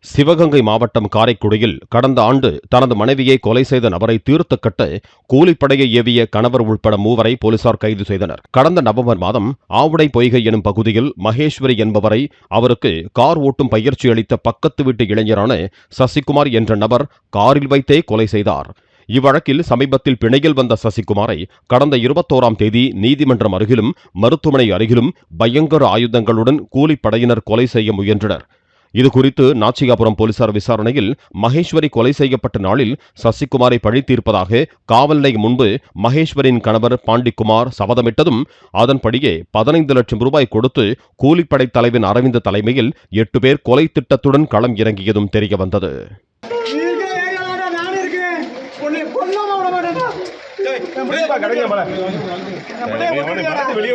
சிவகங்கை மாவட்டம் காரைக்குடியில் கடந்த ஆண்டு தனது மனைவியை கொலை செய்த நபரை தீர்த்து கட்ட கூலிப்படையை ஏவிய கணவர் உட்பட மூவரை போலீசார் கைது செய்தனர். கடந்த நவம்பர் மாதம் ஆவுடை பொய்கை எனும் பகுதியில் மகேஸ்வரி என்பவரை அவருக்கு கார் ஓட்டும் பயிற்சி அளித்த பக்கத்து வீட்டு இளைஞரான சசிகுமார் என்ற நபர் காரில் வைத்தே கொலை செய்தார். இவ்வழக்கில் சமீபத்தில் பிணையில் வந்த சசிகுமாரை கடந்த 21ஆம் தேதி நீதிமன்றம் அருகிலும் மருத்துவமனை அருகிலும் பயங்கர ஆயுதங்களுடன் கூலிப்படையினர் கொலை செய்ய முயன்றனர். இதுகுறித்து நாச்சியாபுரம் போலீசார் விசாரணையில் மகேஸ்வரி கொலை செய்யப்பட்ட நாளில் சசிகுமாரை பழி தீர்ப்பதாக காவல் நிலையம் முன்பு மகேஸ்வரின் கணவர் பாண்டிக்குமார் சபதமிட்டதும் அதன்படியே 15 லட்சம் ரூபாய் கொடுத்து கூலிப்படை தலைவன் அரவிந்த் தலைமையில் 8 பேர் கொலை திட்டத்துடன் களம் இறங்கியதும் தெரியவந்தது. வெளியே